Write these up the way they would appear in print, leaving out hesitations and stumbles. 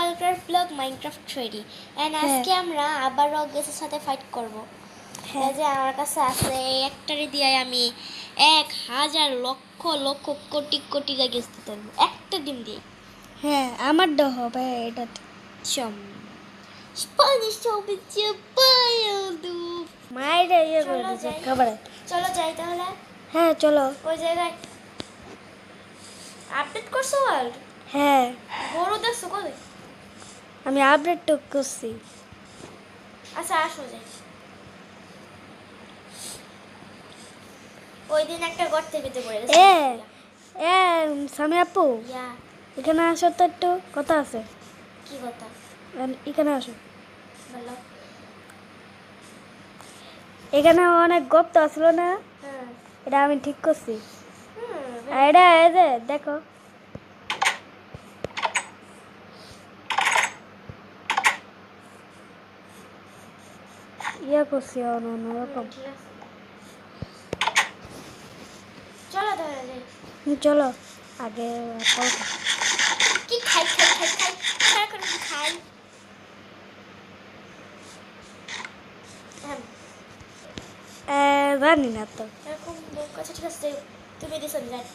ওয়ালক্রাফট blog Minecraft থ্রেডি and আজকে আমরা আবার রগেসের সাথে ফাইট করব। এই যে আমার কাছে আছে এই একটারে দিয়ে আমি 1000 লক্ষ লক্ষ কোটি কোটি রগেস দিতে পারবো একটা ডিম দিয়ে। হ্যাঁ আমার দ হবে এটা চম স্পনিশ চবিচে পায়দু মাইরে ইয়ে করে দিছে খাবারে। চলো যাই তাহলে। হ্যাঁ চলো। ওই জায়গায় আপডেট করছো ওয়ার্ল্ড? হ্যাঁ গরু দেখছো কবে? আমি আপডেট তো করছি। আচ্ছা আসো যাই। ওই দিন একটা গর্তে পেতে পড়ে গেছে। এ সামি আপু ইয়া এখানে আসো তো, একটু কথা আছে। কি কথা এখানে আসো। বলো। এখানে অনেক গপ্ত আসলো না, হ্যাঁ এটা আমি ঠিক করছি। হুম আর এটা এই যে দেখো ইয়ে করছি অন্যরকম। ঠিক আছে চলো তাহলে যাই। চলো আগে কি খাই খাই খাই খাই সারাক্ষণ কি খাই। জানি না তো। এরকম লোক আছে, ঠিক আছে তুমি দিছো যাই।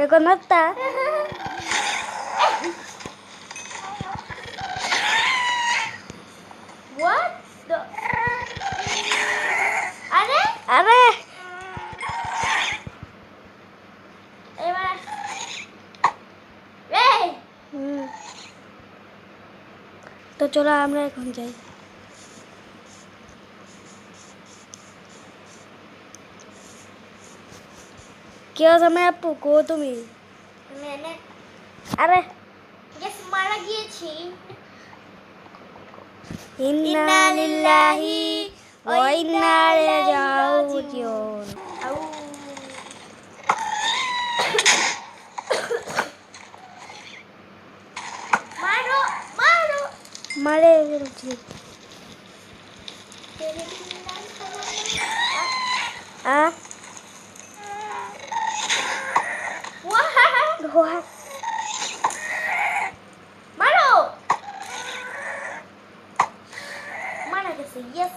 এখন হত্যা What the আরে আরে এবার এই তো চলো আমরা এখন যাই। কি আছে আপু কো তুমি? মানে আরে গেস মারা গিয়েছি। ইন্না লিল্লাহি ওয়া ইন্না ইলাইহি রাজিউন। আউ মারো মারো মারে বলছি। আ ওয়া মারো মারা গেছে। ইয়েস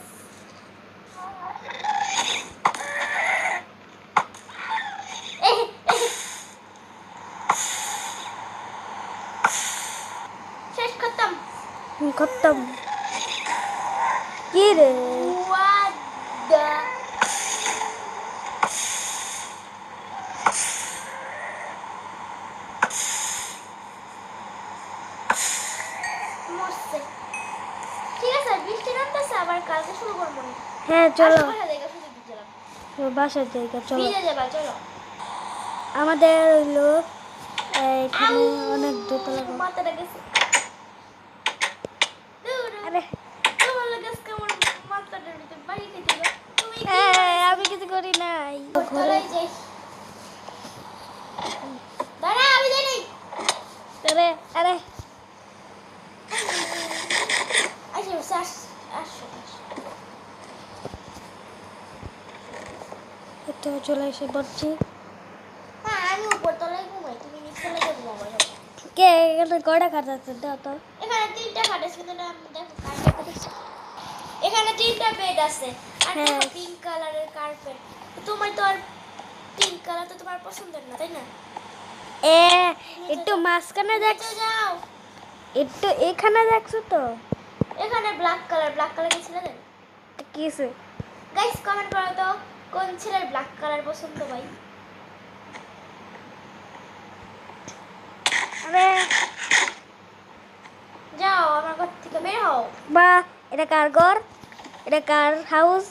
শেষ খতম। খতম। কি রে What the মরছে। ঠিক আছে বৃষ্টি নামতেছে, আবার কালকে শুরু করবো না। হ্যাঁ চলো আশেপাশে জায়গা শুধু দিলাম বাসার জায়গা চলো। ভিজে যাবা চলো। আমাদের হইলো এখানে অনেক দোতলা ঘর। মাথাটা গেছে। আরে তোমার লাগেছে আমার মাথাটার ভিতর বাড়ি খেতে গেল। তুমি কি আমি কিছু করি নাই। তলায় যাই। দাঁড়া আমি যাই নাই। আরে আরে আসো আসো আসো। তো চলে এসে পড়ছি। হ্যাঁ আমি উপর তলায় ঘুমাই, তুমি নিচ তলায় ঘুমাবো। কে এখানে কয়টা খাট আছে দাও তো। এখানে 3টা খাট আছে, কিন্তু দেখো কার্পেট আছে। এখানে 3টা বেড আছে আর হ্যাঁ। দেখো পিঙ্ক কালারের কার্পেট। তোমার তো আর পিঙ্ক কালার তো তোমার পছন্দের না, তাই না? একটু মাঝখানে দেখ, নিচে যাও। একটু এখানে দেখছো তো এখানে ব্ল্যাক কালার কি ছেলে দেন? কিসে? গাইস কমেন্ট করো তো কোন ছেলের ব্ল্যাক কালার পছন্দ ভাই। আরে যাও আমার ঘর থেকে বের হও। বা এটা কার ঘর, এটা কার হাউস?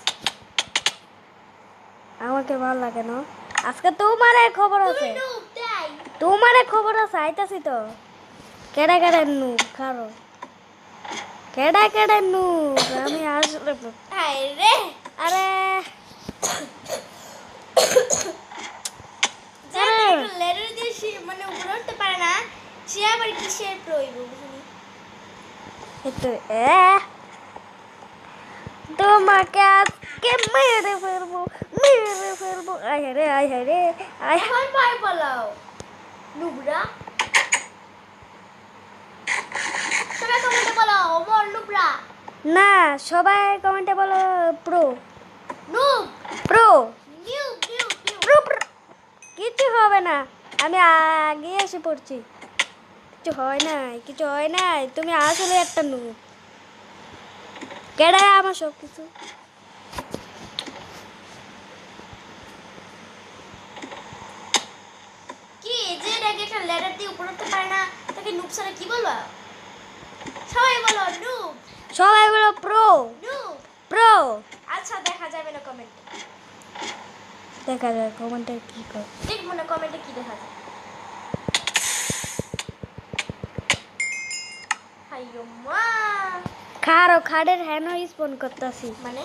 আমাকে ভালো লাগে না। আজকে তোমার খবর আছে, তুমি নুব তাই। তোমার খবর আছে, আইতাছি তো। কেডা কেডা নু খারো, কেডা কেডা নু আমি আসলে হায় রে আরে জানি লেটার দিয়ে মানে উপরে উঠতে পারে না, সে আবার কিসের প্রয়োগ বুঝলি? একটু তোমাকে আজকে মেরে ফেলবো। আয় রে আয় রে আয়। এখন ভয় পালাও নুবরা। নুবরা না, সবাই কমেন্টে বলো pro noob pro noob noob noob pro pro. কিছু হবে না, আমি আগে এসে পড়ছি। কিছু হয় নাই, কিছু হয় নাই, তুমি আসলে একটা নু কেডা আমার সব কিছু। কি যে নাকি একটা লেটার দিয়ে উপরে উঠতে পারে না তাকে নুব ছাড়া কি বলবো? সবাই বলো নুব সবাই বলো প্রো নুব। প্রো। আচ্ছা দেখা যাবে না কমেন্টে, দেখা যায় কমেন্টে কি কর। দেখবো না কমেন্টে কি দেখা যায়। হাইয়ো মা খাড়ো খাড়ের হ্যান স্পন করতেছি। মানে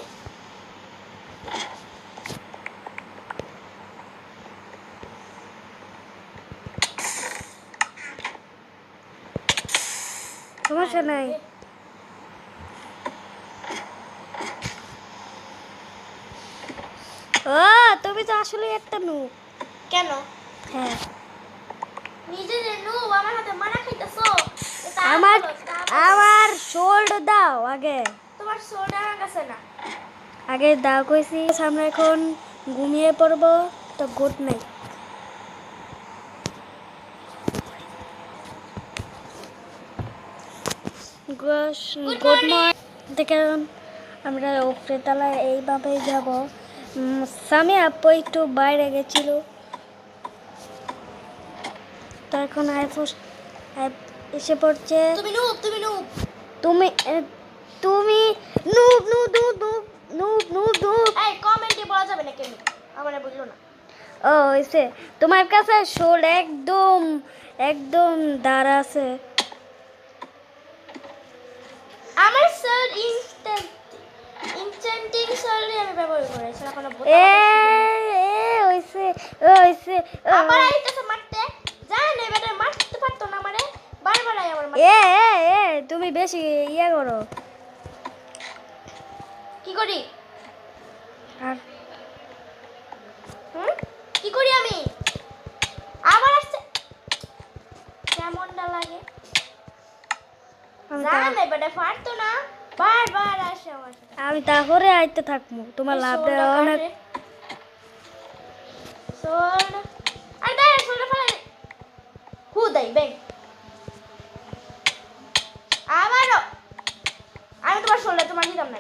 সমস্যা নাই। ও তুমি তো আসলে একটা নু। কেন হ্যাঁ, নিজে যে নুব আমার হাতে মারা খাইতেছো? আমার আমার শোল্ড দাও আগে, তোমার সোডা আমার কাছে না। আগে দাও কইছি। আমরা এখন ঘুমিয়ে পড়বো, তো গুড নাইট। Good morning. দেখুন আমরা উপরে তলায় এইভাবে যাব। সামি আপু একটু বাইরে গেছিল, তো এখন এসে পড়ছে। তুমি নুব তুমি নুব। তুমি তুমি noob noob noob noob noob noob. এই কমেন্টে বলা যাবে না কেন, আমার বুঝলো না। ও এসে তোমার কাছে শোল একদম একদম দাঁড়া আছে। আমার স্যার ইনস্ট্যান্টিং সরি আমি ব্যবহার করেছি এখন এ ওইসে ওইসে আবার আইতেছে মারতে। জান এবারে মারতে পারতো না আমারে, বারবার আই আমার এ এ এ তুমি বেশি ইয়ে করো। কি করি? আর কি করি আমি? আবার আসছে, কেমনটা লাগে? আমি জান এবারে পারতো না, বারবার আসে আমার সাথে। আমি তারপরে আইতে থাকবো, তোমার লাভটা অনেক। সোল আর দাঁড়া সোলটা ফেলে দে। হুদাই ব্যাং আবারও আমি তোমার সোলটা তোমার দিতাম না।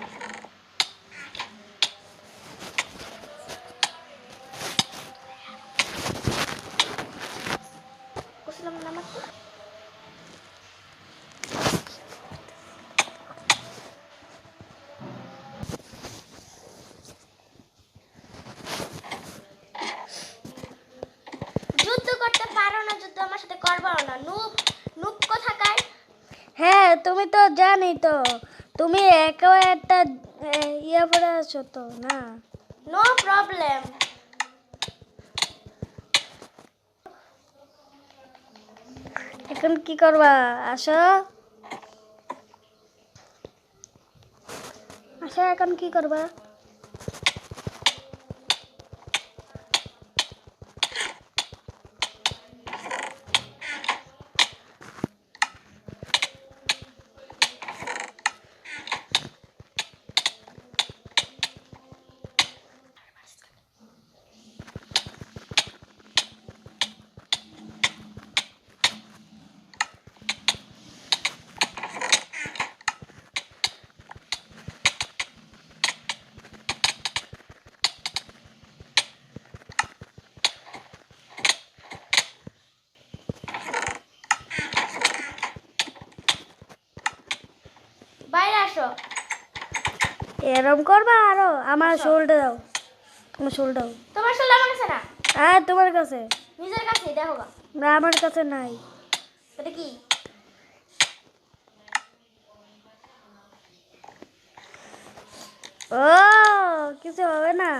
বুঝলাম না মাত্র। যুদ্ধ করতে পারো না, যুদ্ধ আমার সাথে করবাও না। নুব নুব কোথাকার? হ্যাঁ তুমি তো জানি তো, তুমি একা একটা ইয়ে পরে আছো তো না। No problem. এখন কি করবা? আসো আসো, এখন কি করবা? বাইরে আসো। এরম করবা আরো? আমার আসো। শোলটা দাও, তোমার শোল দাও। তোমার সোল আমার কাছে না, আর তোমার কাছে? নিজের কাছে দেখো গা। না আমার কাছে নাই। এটা কি? ও কিছু হবে না।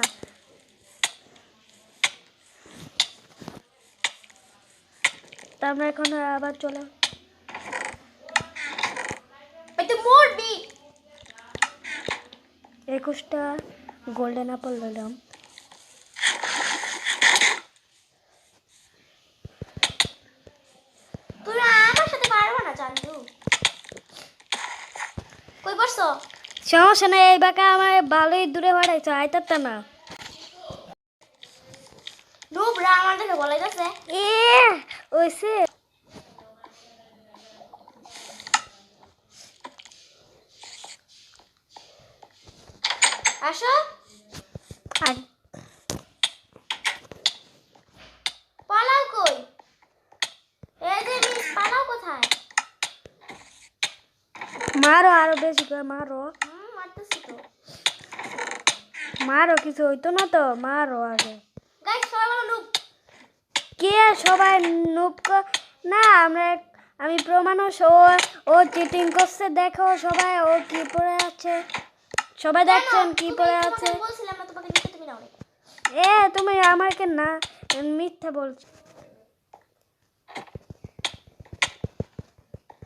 তা আমরা এখন আবার চলো। ভাই তুই মরবি। 21টা গোল্ডেন আপেল নিলাম। তুমি আমার সাথে পারবো না চান্দু। কই করছো? সমস্যা নেই, এই বাঁকা আমার ভালোই দূরে বাড়াইছো, আইতারটা না। নুবরা আমার দেখে বলাই যাচ্ছে। এ ওইসে আসো। আগ- পালাও কই? এই যে মিস পালাও কোথায়? মারো আরো বেশি করে মারো, মারতেছি তো। মারো, কিছু হইতো না তো, মারো আগে। গাইস সবাই বলো নুব। কে সবাই না আমি প্রমাণও ও চিটিং করছে, দেখো সবাই ও কি পড়ে আছে, সবাই দেখছেন কি পড়ে আছে। বলছিলাম না তোমাকে নিতে, তুমি নাও। এ তুমি আমাকে না মিথ্যা বলছো।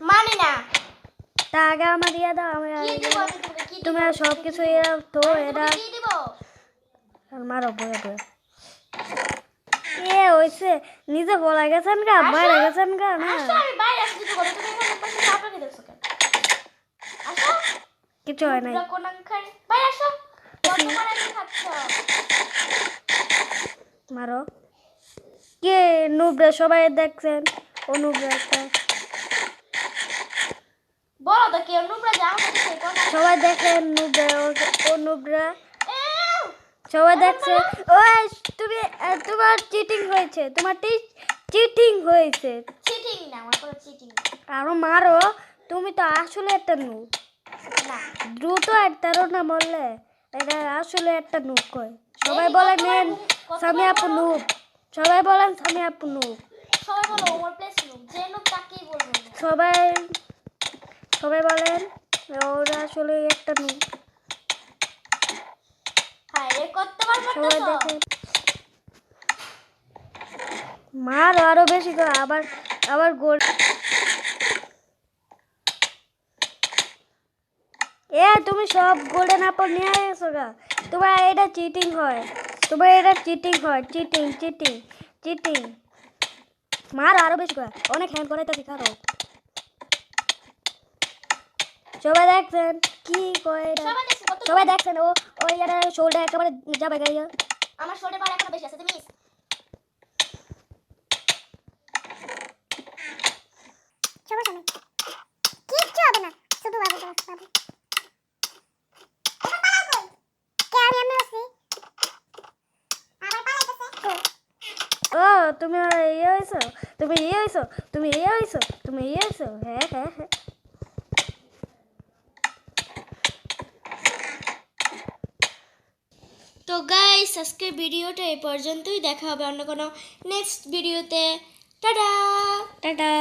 মানি না। তা আগে আমার ইয়ে দাও, আমি কি দিব আমি তোমাকে? কি দিব? তুমি সব কিছু এরা তো এরা কি দিব? মারো বয়ে বয়ে। এ হইছে নিজে বলা গেছেন গা, বাইরে গেছেন গা না, আসো আমি বাইরে আসছি তো বলে, তুমি এখানে পাশে চাপা দিতেছো কেন? আসো। কিছু হয় নাই। কোন আঙ্কার? বাইরে আসো। কত মারা খাচ্ছ? মারো। কে নুবরা সবাই দেখছেন, ও নুবরা একটা বলো তো কে নুবরা যাও দেখে কোন? সবাই দেখেন নুবরা, ও নুবরা সবাই দেখছে। ওই তুমি তোমার চিটিং হয়েছে, তোমার চিটিং হয়েছে। চিটিং না, আমার কোনো চিটিং না। আরো মারো, তুমি তো আসলে একটা নুব। না। দ্রুত একটা না বললে এটা আসলে একটা নুব কয়। সবাই বলেন নেন সামি আপু নুব, সবাই বলেন সামি আপু নুব, সবাই বলো ওভার প্লেস নুব, যে নুব তাকেই বলবো নুব। সবাই সবাই বলেন ওরা আসলে একটা নুব। হায় রে করতে পারবো সবাই না তো। দেখেন, মারো আরো বেশি করে, আবার আবার গোল। এ তুমি সব গোল্ডেন আপেল নিয়ে এসো গা, তোমার এটা চিটিং হয়, তোমার এটা চিটিং হয়, চিটিং চিটিং চিটিং। মার আরো বেশি করে, অনেক হ্যান্ড করাইতেছি খারো। সবাই দেখছেন কি কয় এটা, সবাই দেখছি কত। সবাই দেখছেন ও ওই এটা শোল্ডার একেবারে যাবে গাইয়া। আমার শোল্ডার বার এখনো বেশি আছে, তুমি সমস্যা নেই, কিচ্ছু হবে না, শুধু বাবু বাবু ও তুমি ইয়ে হয়েছো, তুমি ইয়ে হয়েছো, তুমি ইয়ে হয়েছো, তুমি ইয়ে হয়েছো, হ্যাঁ হ্যাঁ হ্যাঁ। তো গাইস আজকের ভিডিওটা এই পর্যন্তই, দেখা হবে অন্য কোনো নেক্সট ভিডিওতে। টাটা। টাটা।